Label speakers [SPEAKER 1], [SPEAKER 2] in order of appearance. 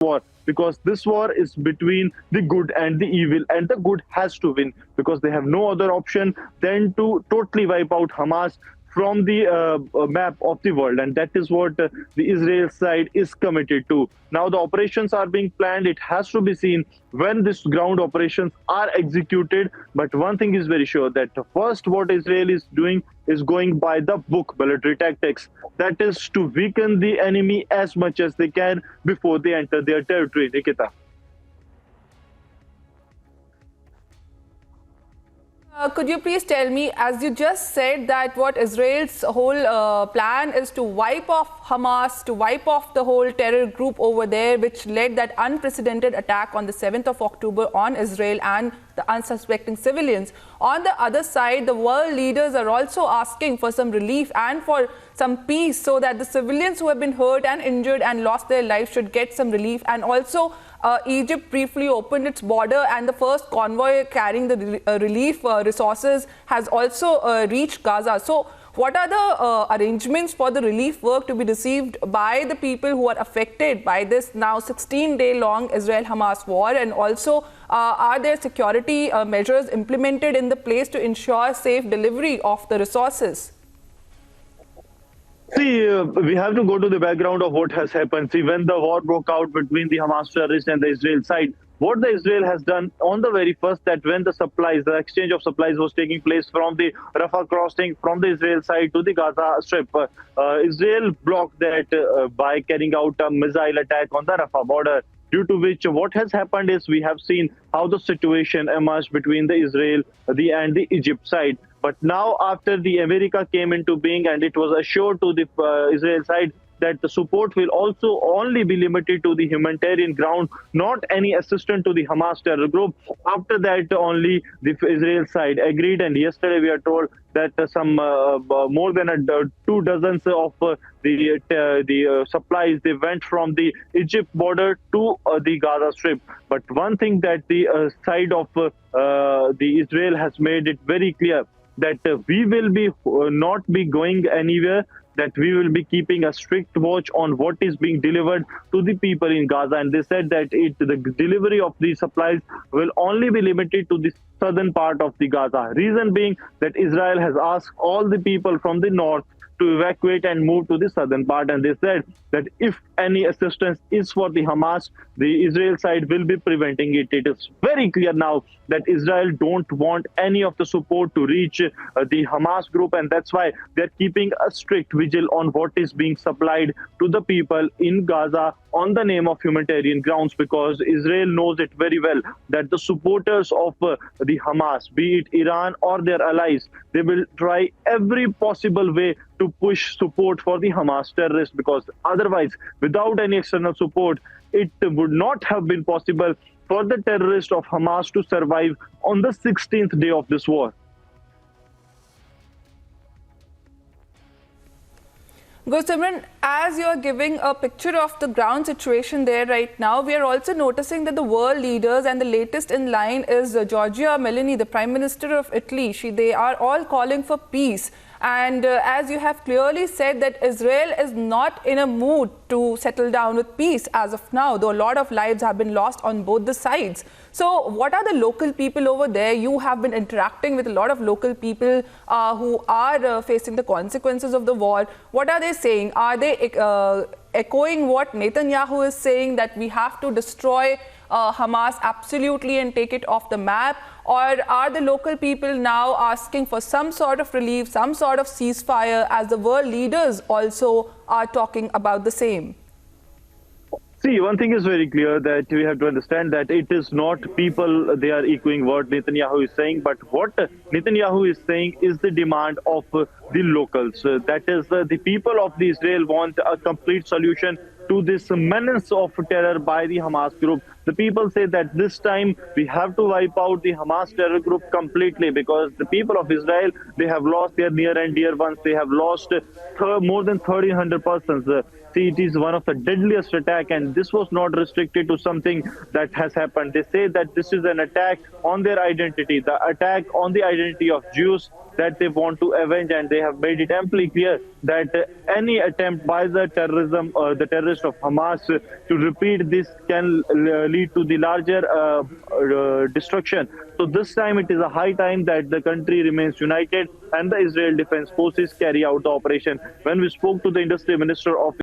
[SPEAKER 1] war, because this war is between the good and the evil, and the good has to win because they have no other option than to totally wipe out Hamas from the map of the world, and that is what the Israel side is committed to. Now the operations are being planned. It has to be seen when these ground operations are executed. But one thing is very sure, that first what Israel is doing is going by the book military tactics. That is to weaken the enemy as much as they can before they enter their territory. Nikita.
[SPEAKER 2] Could you please tell me, as you just said, that what Israel's whole plan is to wipe off Hamas, to wipe off the whole terror group over there, which led that unprecedented attack on the 7th of October on Israel and the unsuspecting civilians. On the other side, the world leaders are also asking for some relief and for some peace, so that the civilians who have been hurt and injured and lost their lives should get some relief. And also, Egypt briefly opened its border, and the first convoy carrying the relief resources has also reached Gaza. So what are the arrangements for the relief work to be received by the people who are affected by this now 16-day-long Israel-Hamas war? And also, are there security measures implemented in the place to ensure safe delivery of the resources?
[SPEAKER 1] See, we have to go to the background of what has happened. See, when the war broke out between the Hamas terrorists and the Israel side, what the Israel has done on the very first, that when the supplies, the exchange of supplies was taking place from the Rafah crossing from the Israel side to the Gaza Strip, Israel blocked that by carrying out a missile attack on the Rafah border. Due to which, what has happened is we have seen how the situation emerged between the Israel and the Egypt side. But now, after the America came into being, and it was assured to the Israel side that the support will also only be limited to the humanitarian ground, not any assistance to the Hamas terror group. After that, only the Israel side agreed. And yesterday, we are told that some more than 2 dozens of the supplies, they went from the Egypt border to the Gaza Strip. But one thing that the side of the Israel has made it very clear, that we will be not be going anywhere, that we will be keeping a strict watch on what is being delivered to the people in Gaza. And they said that the delivery of these supplies will only be limited to the southern part of the Gaza. Reason being that Israel has asked all the people from the north to evacuate and move to the southern part. And they said that if any assistance is for the Hamas, the Israel side will be preventing it. It is very clear now that Israel don't want any of the support to reach the Hamas group, and that's why they're keeping a strict vigil on what is being supplied to the people in Gaza on the name of humanitarian grounds, because Israel knows it very well that the supporters of the Hamas, be it Iran or their allies, they will try every possible way to push support for the Hamas terrorists, because otherwise, without any external support, it would not have been possible for the terrorists of Hamas to survive on the 16th day of this war.
[SPEAKER 2] Gursimran, as you're giving a picture of the ground situation there right now, we are also noticing that the world leaders, and the latest in line is Giorgia Meloni, the Prime Minister of Italy. They are all calling for peace. And as you have clearly said, that Israel is not in a mood to settle down with peace as of now, though a lot of lives have been lost on both the sides. So what are the local people over there? You have been interacting with a lot of local people who are facing the consequences of the war. What are they saying? Are they echoing what Netanyahu is saying, that we have to destroy Hamas absolutely and take it off the map? Or are the local people now asking for some sort of relief, some sort of ceasefire, as the world leaders also are talking about the same?
[SPEAKER 1] See, one thing is very clear, that we have to understand that it is not people, they are echoing what Netanyahu is saying, but what Netanyahu is saying is the demand of the locals. That is, the people of the Israel want a complete solution to this menace of terror by the Hamas group. The people say that this time we have to wipe out the Hamas terror group completely, because the people of Israel, they have lost their near and dear ones. They have lost more than 1,300 persons. See, it is one of the deadliest attack, and this was not restricted to something that has happened. They say that this is an attack on their identity, the attack on the identity of Jews that they want to avenge, and they have made it amply clear that any attempt by the terrorism or the terrorists of Hamas to repeat this can lead to the larger destruction. So this time it is a high time that the country remains united and the Israel Defense Forces carry out the operation. When we spoke to the Industry Minister of